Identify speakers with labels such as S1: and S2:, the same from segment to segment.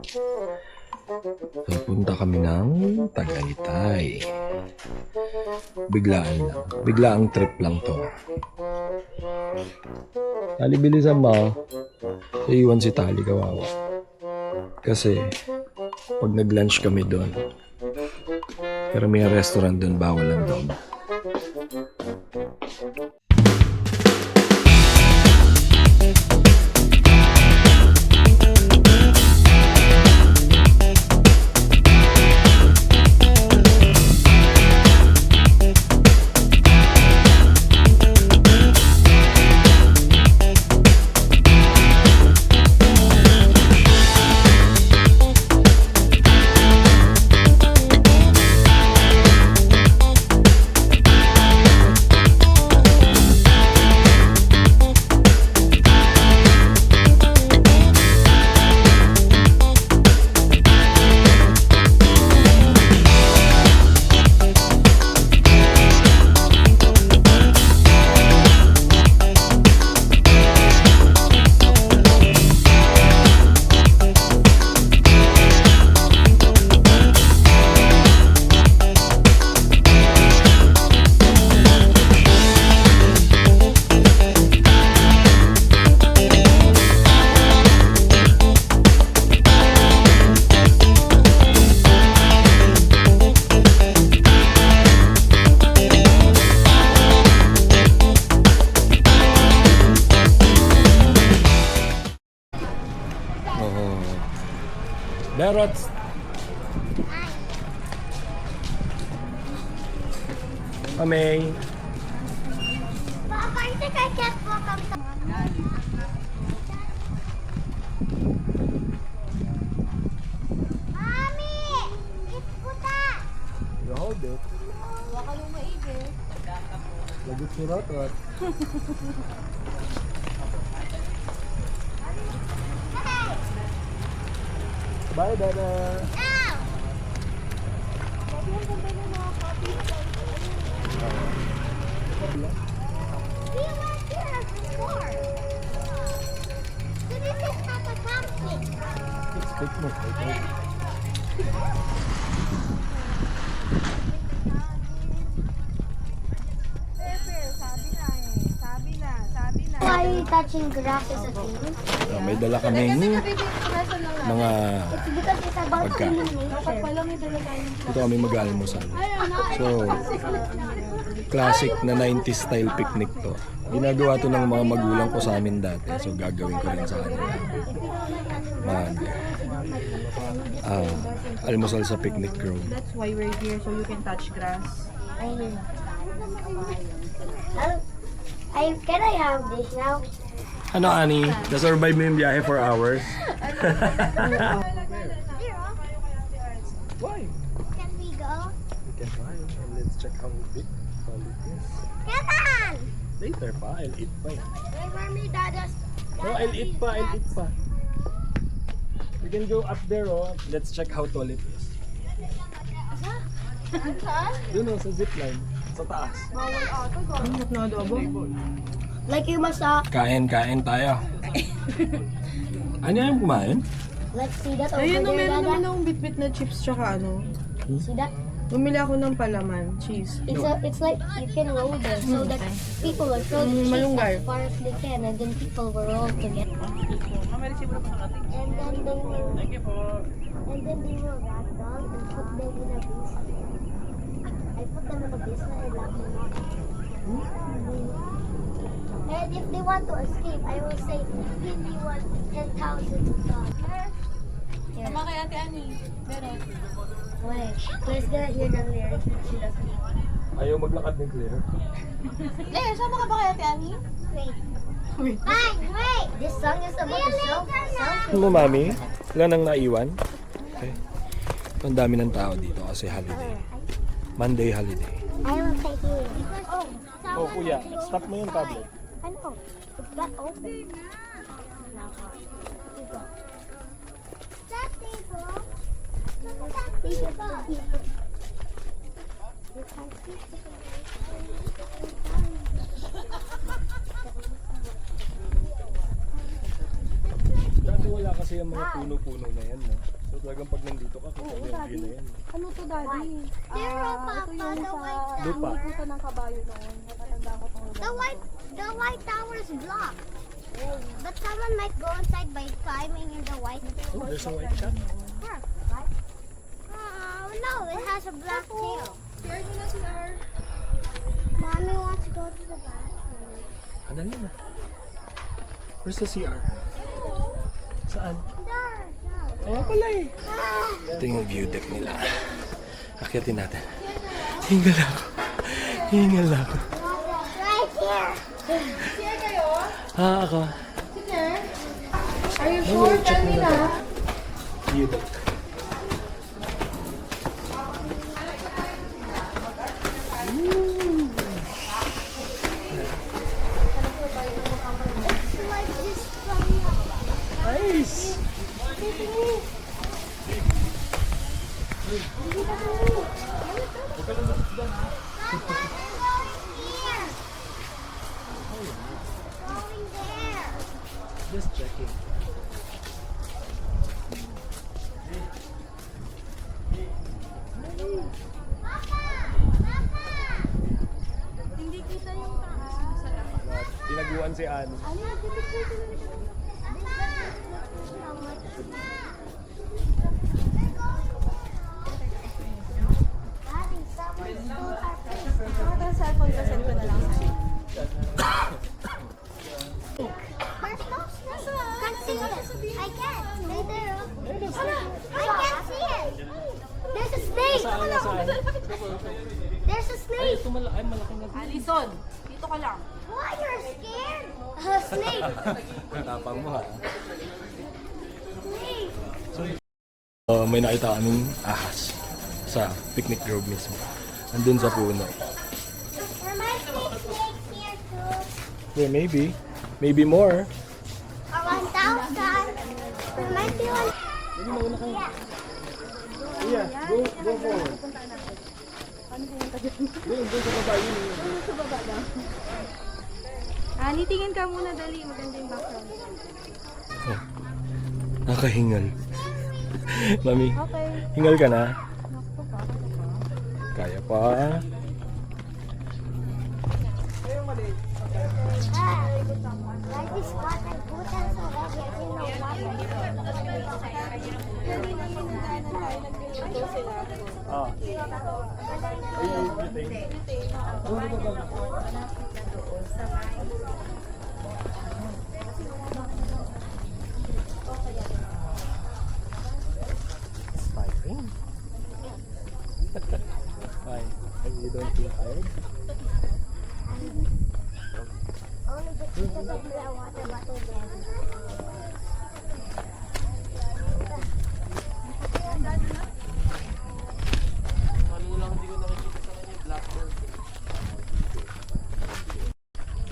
S1: So, punta kami ng Tagaytay. Biglaan lang. Biglaang trip lang to. Tali, bilisan mo. Iiwan si Tali, kawawa. Kasi, pag nag-lunch kami doon, pero may restaurant doon, bawal ang dog. Berot. Amay.
S2: Papa, I think I can't walk up the... Mommy! It's puta!
S1: You hold it.
S2: Baka yung maigi.
S1: Lagot si Rotot. Bye, Dada.
S2: Ow! Sabi ang ganda ng mga coffee. We went here before. So this is Papa Thompson.
S1: Stick mo.
S2: Why are you touching grass as a thing?
S1: May dala kaming mga
S2: It's because it's about
S1: pagkain.
S2: nature.
S1: Ito kami mag-almusal. So, classic na 90s style picnic to. Ginagawa to ng mga magulang ko sa amin dati. So, gagawin ko rin sa kanila. Almusal sa picnic grove.
S3: That's why we're here, so you can touch grass.
S2: Can I have this now?
S1: Ano, Ani? Na-survive mo yung biyahe for hours? Why?
S2: Can we go?
S1: We can try and let's check how big it is.
S2: Come on!
S1: Later pa, I'll eat pa eh.
S2: Wait for me, Dada's.
S1: No, I'll eat pa. We can go up there, oh. Let's check how tall it is. Doon, oh, sa zipline. Sa taas.
S3: Ano na adobo?
S2: Like you must
S1: Kain tayo. Ano yung kumain?
S2: let's see that over
S3: Ayun, no,
S2: there,
S3: meron
S2: Dada.
S3: naman akong bit-bit na chips tsaka ano.
S2: See that?
S3: Bumili ako ng palaman, cheese.
S2: It's like you can roll there so that people will throw the cheese
S3: malunggay.
S2: as far as they can and then people will roll together. And then they will ragdoll and put them in a basement. I put them in a basement and lock them up. And if they want to escape, I will say, give me $10,000.
S3: Sama kay Ate Ani. Meron.
S2: Wait, Claire's gonna hear the lyrics but she doesn't.
S1: Ayaw maglakad ni Claire.
S3: Sama ka ba kay Ate Ani?
S2: Wait. Fine, wait! This song is about the self.
S1: Ano mo, Mami? Wala nang naiwan? Okay. Ang dami ng tao dito kasi holiday. Monday holiday.
S2: I will say here.
S1: Oh, kuya, stop mo yung tablet.
S2: I know. It's not open. That table. Look at that table.
S1: Dati wala kasi yung mga puno-puno na yan, no? So talagang pag nandito ka, kita mo yung view na yan.
S3: Ano to, Daddy?
S2: Zero,
S3: Ito
S2: Papa,
S3: yung
S2: the
S3: sa
S2: white
S1: Lupa.
S2: tower.
S3: puso ng kabayo noon. Natatanda ko itong lugar.
S2: The white tower is blocked. But someone might go inside by climbing in the white tower.
S1: Oh, there's a white shop.
S2: Where? What? Oh, no, it has a black tail.
S3: Share mo na si R.
S2: Mommy wants to go to the bathroom.
S1: Ano na? Where's the CR? Saan?
S2: There, there.
S1: Ayan pala eh. Ito yung view deck nila. Akyatin natin. Hingal ako. Hingal ako.
S2: Right here.
S3: Share kayo?
S1: Ako.
S3: Share? Are you sure? Tell me na.
S1: View deck.
S2: It's like this from
S1: Nice!
S2: here. Going there.
S1: Just checking.
S3: Hindi kita yung taas.
S1: Tinaguan si Anne.
S3: Bakit ang cellphone ko, send ko na lang sa'yo.
S2: There's no snake. Can't see it. I can't. I can't see it. There's a snake. There's a snake.
S3: Alison, dito ka lang.
S2: Why you're scared? A snake.
S1: Tapang mo ha.
S2: Snake.
S1: May nakita kaming ahas sa picnic grove mismo. Andun sa puno.
S2: There might be snakes here too.
S1: Yeah, maybe. Maybe more.
S2: 1,000. There might be one.
S1: Yeah, go forward.
S3: Ani, tingin ka muna, dali. Maganda yung background.
S1: Nakahingal. Mami,
S3: Okay.
S1: hingal ka na? Kaya pa.
S2: Like this spot and put them so that they can know
S1: Ah. Tiring. Why? You don't feel tired?
S2: Only because of the water bottle there.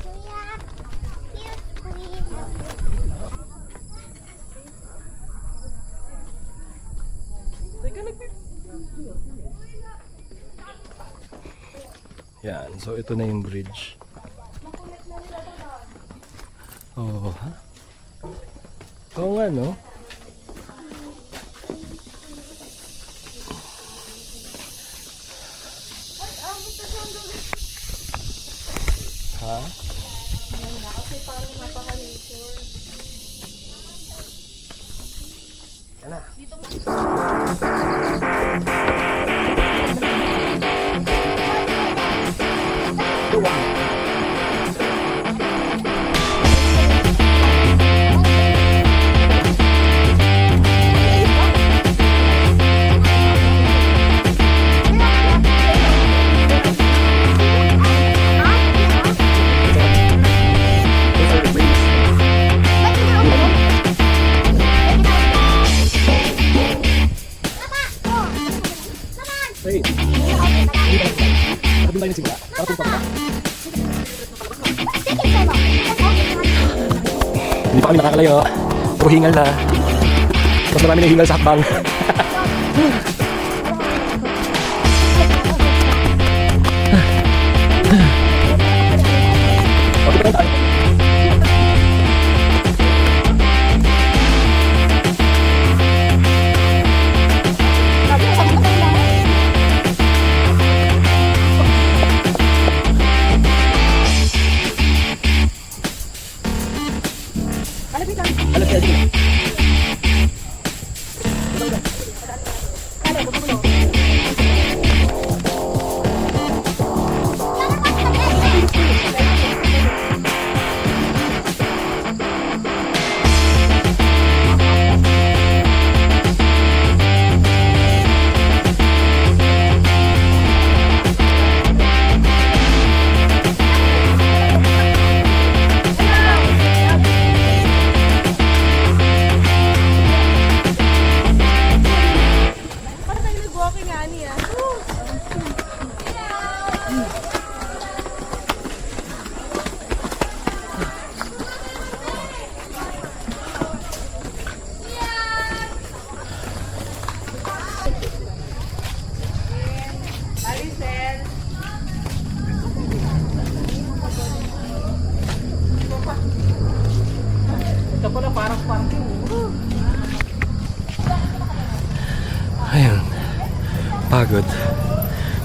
S2: Kuya, here, please.
S1: Yan, so ito na yung bridge. Oh, ha? Oo nga, no? Ha? Yan na. Hey, ano tayo nagsimula? Para punta ka. Hindi pa kami nakakalayo. Puro hingal na. Mas marami na hingal sa hakbang. Okay pa lang tayo. Ayun. Pagod.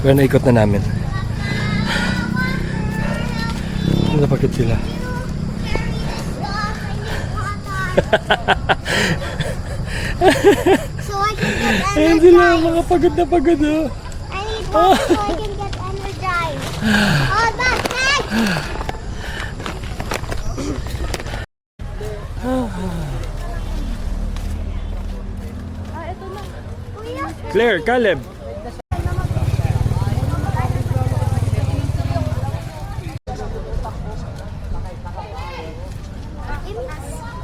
S1: Pero naikot na namin. Napagod sila.
S2: So I can get
S1: Ayun
S2: energized.
S1: sila, mga pagod na pagod oh.
S2: I need water so I can get energized. Oh, that's next! Kuya,
S1: Claire, Caleb.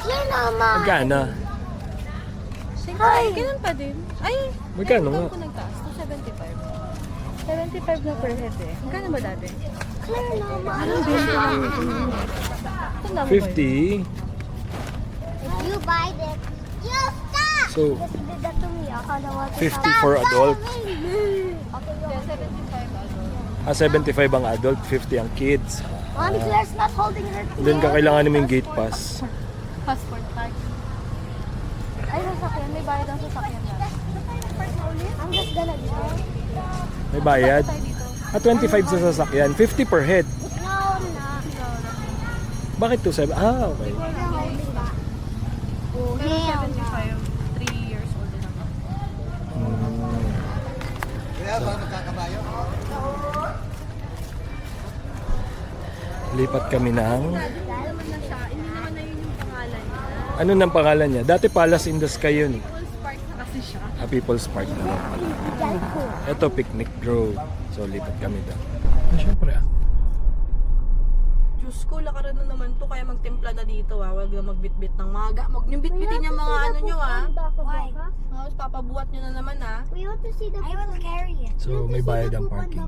S2: Clear naman.
S1: Magkano?
S3: Ay, ganun pa din. Ay,
S1: Magkano nga?
S3: Ito ko nagtaas. 275. 75 na per head eh. Magkano ba dati?
S2: Clear naman.
S3: Anong bento lang ito? Ito na
S1: 50.
S2: You buy it. You stop!
S1: So,
S2: Just did that to me. Akala ko
S1: 50 for adult.
S2: Okay, go.
S1: 75 ang adult, 50 ang kids.
S2: Mommy, Claire's not holding her.
S1: Then kakailangan namin gate pass.
S3: Passport tag. Ay, sasakyan. May bayad ang sasakyan na.
S2: I'm just gonna go.
S1: May bayad.
S3: Tayo dito.
S1: 25 sa sasakyan, 50 per head.
S2: No, I'm not.
S1: Bakit 27? Okay.
S2: We're not holding that. Oh,
S3: Pero
S2: hell no.
S3: 75, 3 years old din ako.
S1: Lipat kami ng...
S3: Naman na siya. Hindi naman na yun yung pangalan niya.
S1: Ano nang pangalan niya? Dati Palace in the Sky yun.
S3: People's Park na kasi siya.
S1: People's Park na lang pala.
S2: Yan ko.
S1: Ito, Picnic Grove. So, lipat kami doon. Siyempre
S3: Diyos ko, lakaran na naman to. Kaya magtimpla na dito ah. Huwag na magbitbit ng maga. Huwag niyong bitbitin yung mga ano nyo ah.
S2: Why?
S3: Tapos papabuhat nyo na naman ah.
S2: We want to see the. I will carry it.
S1: So, may bayad ang parking.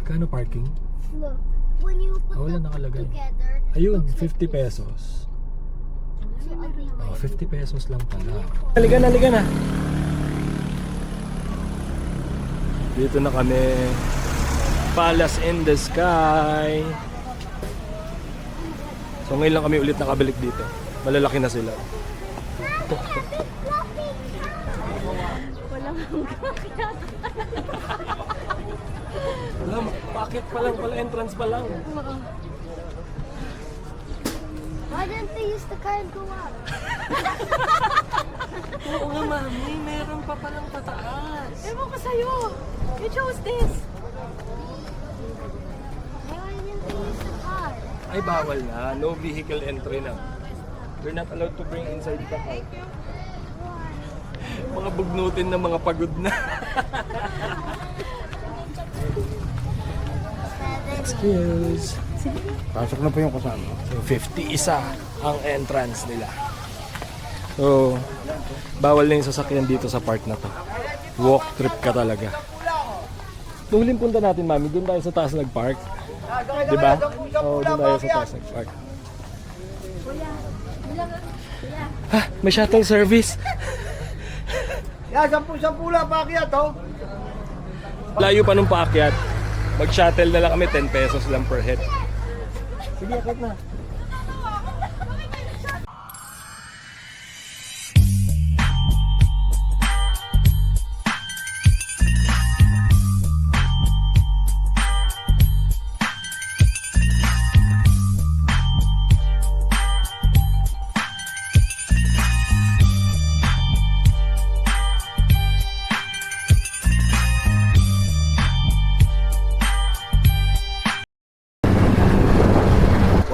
S1: Kano parking?
S2: Look, when you put
S1: Wala
S2: them
S1: nakalagay.
S2: together.
S1: Ayun,
S2: looks like
S1: 50 pesos.
S2: So ugly.
S1: Oh, 50 pesos lang pala. Halika na, halika na. Dito na kami. Palace in the Sky. So ngayon lang kami ulit nakabalik dito. Malalaki na sila.
S3: Walang
S1: Wala, bakit pa lang pala, entrance pa lang.
S2: Why didn't they use the car and go out?
S3: Oo nga, mami. Meron pa palang pataas. Ewan ko sa'yo. You chose this.
S2: Why didn't they use the car?
S1: Ay, bawal na. No vehicle entry na. We're not allowed to bring inside the car. Mga bugnutin na mga pagod na. Excuse.
S4: Pasok na po yung kasama.
S1: So, 50 isa ang entrance nila. So, bawal na yung sasakyan dito sa park na to. Walk trip ka talaga. Nung huling punta natin, mami, doon tayo sa taas nag-park. Diba? Oo, doon tayo sa taas nag-park. Ha, may shuttle service.
S4: Yan, 10 lang paakyat, oh.
S1: Layo pa nung paakyat. Mag-shuttle na lang kami, 10 pesos lang per head. Sige, akit na.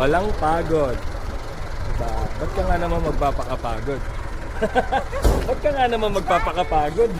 S1: Walang pagod. Diba? Ba't ka nga naman magpapakapagod? Ba't ka nga naman magpapakapagod?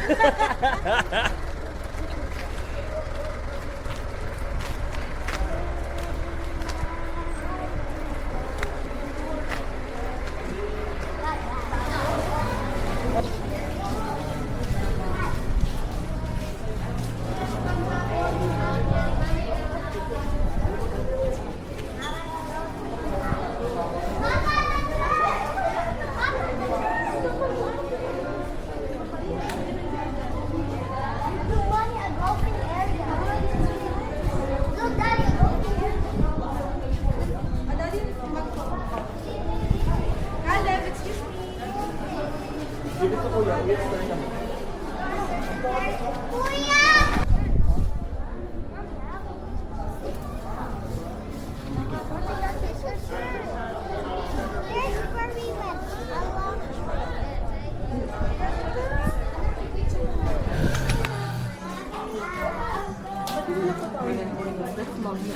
S3: Ref mug na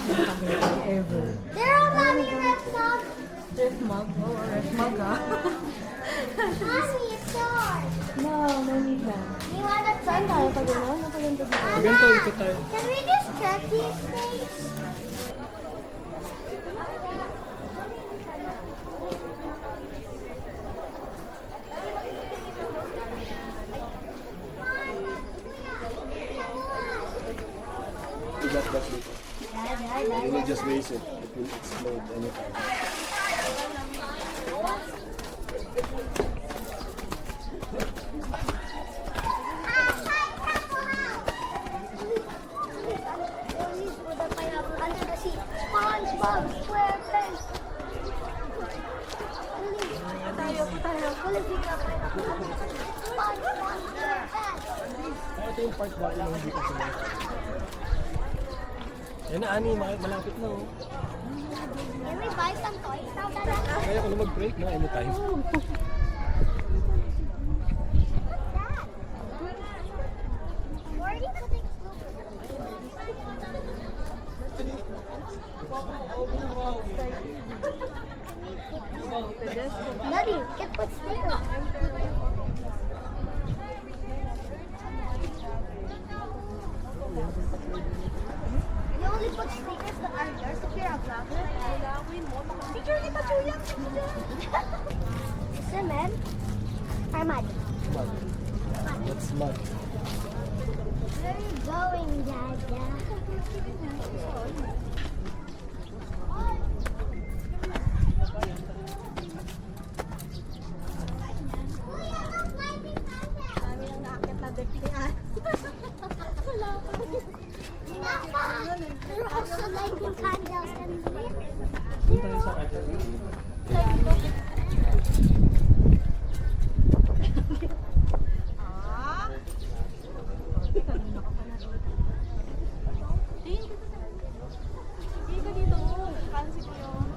S3: ever.
S2: There are mommy ref mug.
S3: Ref mug? Oo, ref mug ah.
S2: Mommy, it's yours.
S3: No, no need na.
S2: You want to try
S3: Tayo pag gano'n? Napaganda ba?
S1: Ganito, ikot tayo.
S2: Can we just check these things?
S1: You got that dito. You will just raise it. It will explode anytime.
S2: Under the seat. SpongeBob SquarePants.
S3: Tayo.
S2: SpongeBob SquarePants.
S1: Ito yung part dati na hindi ko sila. Yan na, Ani. Malapit na, oh.
S2: Can we buy some toys now, Dada?
S1: Kaya ko na mag-break, no? Anytime.
S2: Where are you putting Daddy, get put stickers. You only put stickers that are yours if you're a vlogger. Picture kita, Julia. Cement or mud?
S1: Mud. That's mud.
S2: Where are you going, Dada?
S3: Kami ang naakit na deck ni Ann.
S2: You're also lighting candles and
S1: Punta tayo sa atin.
S3: Hindi ka dito. Fancy ko yun.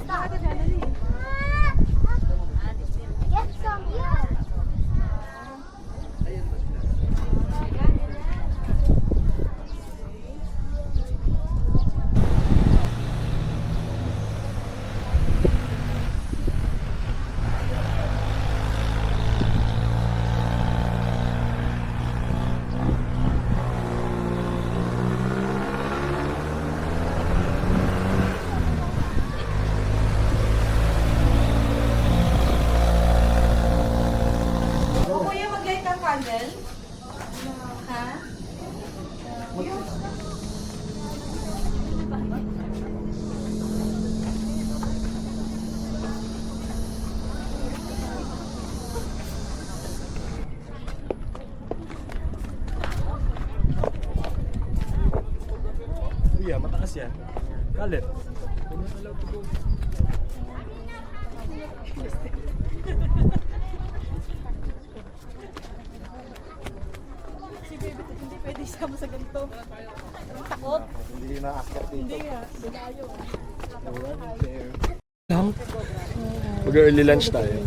S2: Stop.
S3: Ito dyan, dali.
S2: Get some, yeah.
S3: O kuya, mag-light ng candle? Ha?
S1: Kuya, mataas yan. Kalit.
S3: Si baby, hindi pwede isama sa ganito. Takot.
S4: Hindi na-accept dito.
S3: Hindi nga, dalayo.
S1: Lang. Mag-early lunch tayo.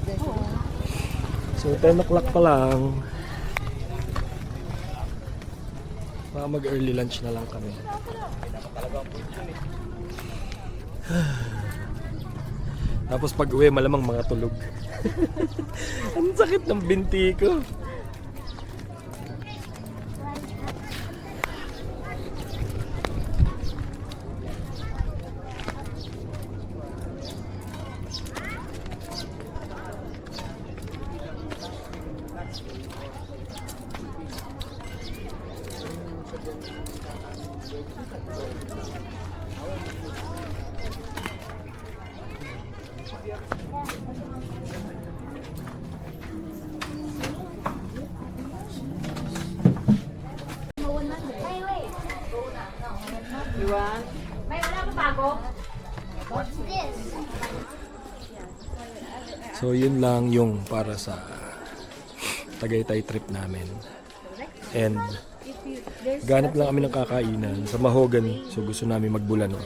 S1: So, 10 o'clock pa lang. Baka mag-early lunch na lang kami. Tapos pag uwi, malamang mga tulog. Ang sakit ng binti ko.
S2: Hey, wait.
S3: You want?
S2: What's this?
S1: So yun lang yung para sa Tagaytay trip namin. And ganap lang kami ng kakainan sa Mahogany. So gusto namin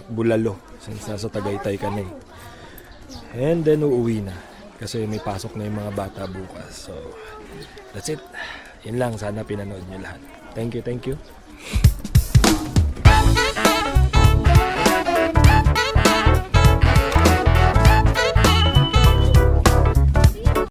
S1: bulalo since nasa Tagaytay kami. And then uuwi na kasi may pasok na yung mga bata bukas. So that's it. Yun lang, sana pinanood nyo lahat. Thank you, thank you.